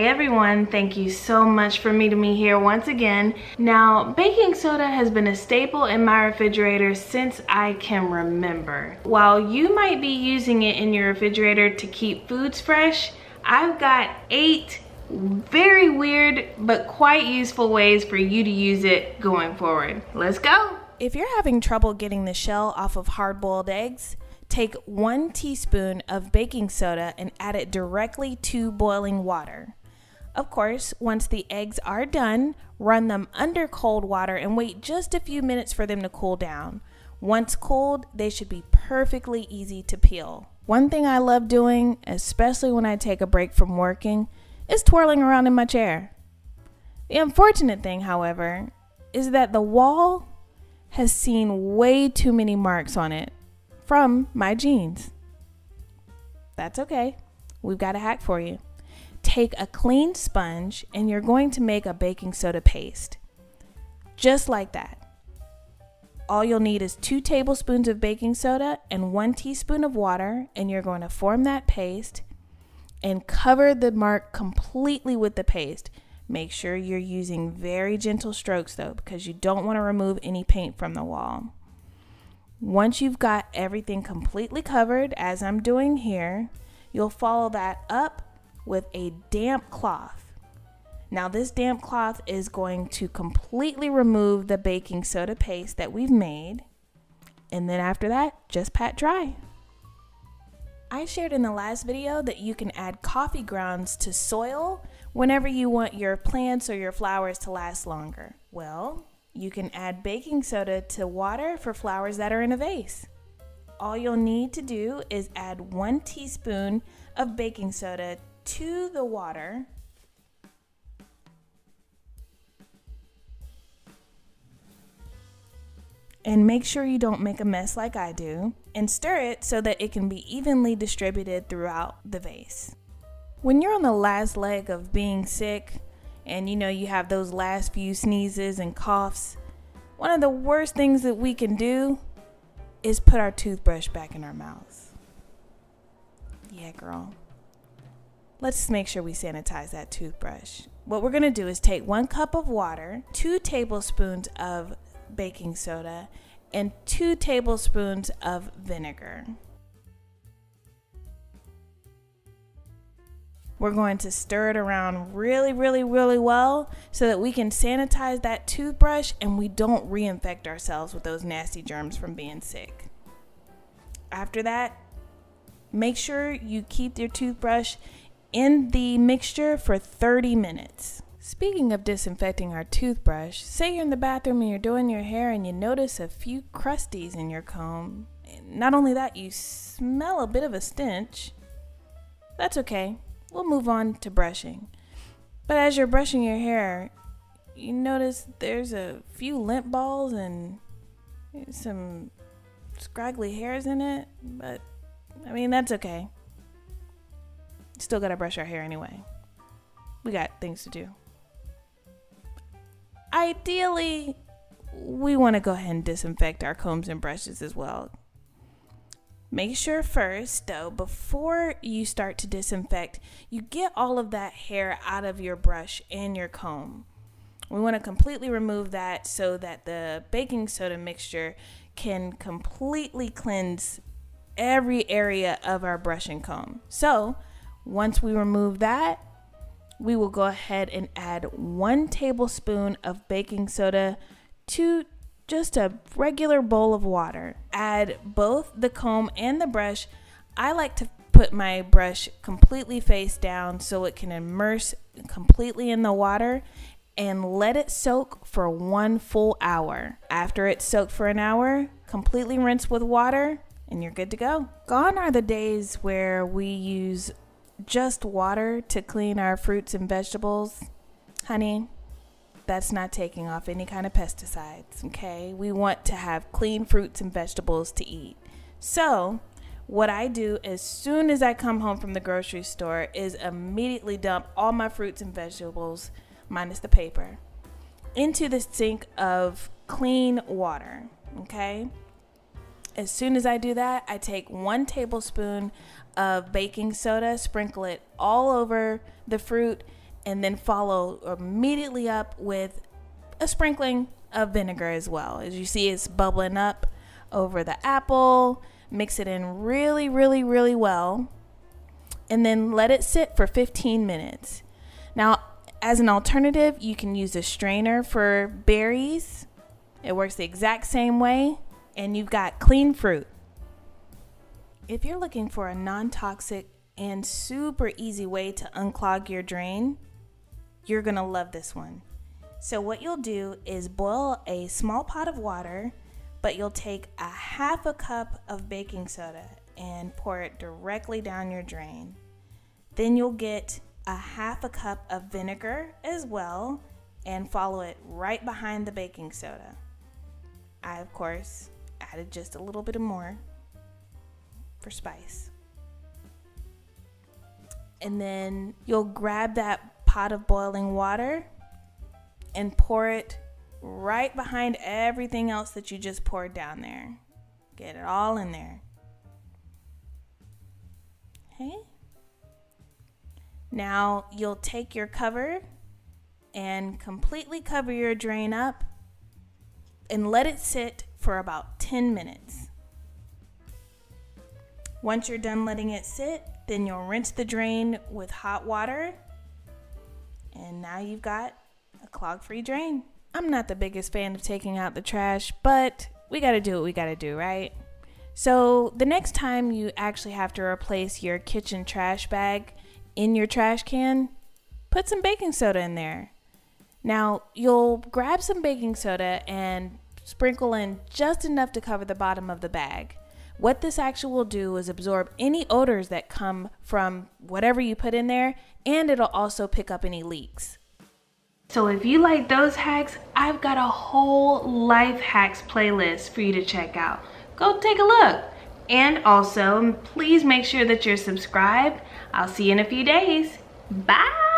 Hey everyone, thank you so much for meeting me here once again. Now, baking soda has been a staple in my refrigerator since I can remember. While you might be using it in your refrigerator to keep foods fresh, I've got 8 very weird but quite useful ways for you to use it going forward. Let's go! If you're having trouble getting the shell off of hard-boiled eggs, take 1 teaspoon of baking soda and add it directly to boiling water. Of course, once the eggs are done, run them under cold water and wait just a few minutes for them to cool down. Once cooled, they should be perfectly easy to peel. One thing I love doing, especially when I take a break from working, is twirling around in my chair. The unfortunate thing, however, is that the wall has seen way too many marks on it from my jeans. That's okay. We've got a hack for you. Take a clean sponge and you're going to make a baking soda paste. Just like that. All you'll need is 2 tablespoons of baking soda and 1 teaspoon of water, and you're going to form that paste and cover the mark completely with the paste. Make sure you're using very gentle strokes though, because you don't want to remove any paint from the wall. Once you've got everything completely covered, as I'm doing here, you'll follow that up with a damp cloth. Now this damp cloth is going to completely remove the baking soda paste that we've made, and then after that, just pat dry. I shared in the last video that you can add coffee grounds to soil whenever you want your plants or your flowers to last longer. Well, you can add baking soda to water for flowers that are in a vase. All you'll need to do is add 1 teaspoon of baking soda to the water. And make sure you don't make a mess like I do, and stir it so that it can be evenly distributed throughout the vase. When you're on the last leg of being sick, and you have those last few sneezes and coughs, one of the worst things that we can do is put our toothbrush back in our mouths. Yeah, girl. Let's make sure we sanitize that toothbrush. What we're gonna do is take 1 cup of water, 2 tablespoons of baking soda, and 2 tablespoons of vinegar. We're going to stir it around really well so that we can sanitize that toothbrush and we don't reinfect ourselves with those nasty germs from being sick. After that, make sure you keep your toothbrush in the mixture for 30 minutes. Speaking of disinfecting our toothbrush, say you're in the bathroom and you're doing your hair and you notice a few crusties in your comb. Not only that, you smell a bit of a stench. That's okay. We'll move on to brushing. But as you're brushing your hair, you notice there's a few lint balls and some scraggly hairs in it, but that's okay. Still gotta brush our hair anyway. We got things to do. Ideally, we want to go ahead and disinfect our combs and brushes as well. Make sure first, though, before you start to disinfect, you get all of that hair out of your brush and your comb. We want to completely remove that so that the baking soda mixture can completely cleanse every area of our brush and comb. So, once we remove that, we will go ahead and add 1 tablespoon of baking soda to just a regular bowl of water. Add both the comb and the brush. I like to put my brush completely face down so it can immerse completely in the water and let it soak for 1 full hour. After it's soaked for an hour, completely rinse with water and you're good to go. Gone are the days where we use just water to clean our fruits and vegetables. Honey, that's not taking off any kind of pesticides, okay? We want to have clean fruits and vegetables to eat. So what I do as soon as I come home from the grocery store is immediately dump all my fruits and vegetables, minus the paper, into the sink of clean water, okay? As soon as I do that, I take 1 tablespoon of baking soda, sprinkle it all over the fruit, and then follow immediately up with a sprinkling of vinegar as well. As you see, it's bubbling up over the apple. Mix it in really, really, really well, and then let it sit for 15 minutes. Now, as an alternative, you can use a strainer for berries. It works the exact same way, and you've got clean fruit. If you're looking for a non-toxic and super easy way to unclog your drain, you're gonna love this one. So what you'll do is boil a small pot of water, but you'll take a half a cup of baking soda and pour it directly down your drain. Then you'll get a half a cup of vinegar as well and follow it right behind the baking soda. I, of course, added just a little bit more for spice. And then you'll grab that pot of boiling water and pour it right behind everything else that you just poured down there. Get it all in there. Okay. Now you'll take your cover and completely cover your drain up and let it sit for about 10 minutes. Once you're done letting it sit, then you'll rinse the drain with hot water, and now you've got a clog-free drain. I'm not the biggest fan of taking out the trash, but we gotta do what we gotta do, right? So the next time you actually have to replace your kitchen trash bag in your trash can, put some baking soda in there. Now you'll grab some baking soda and sprinkle in just enough to cover the bottom of the bag. What this actually will do is absorb any odors that come from whatever you put in there, and it'll also pick up any leaks. So if you like those hacks, I've got a whole life hacks playlist for you to check out. Go take a look. And also, please make sure that you're subscribed. I'll see you in a few days. Bye.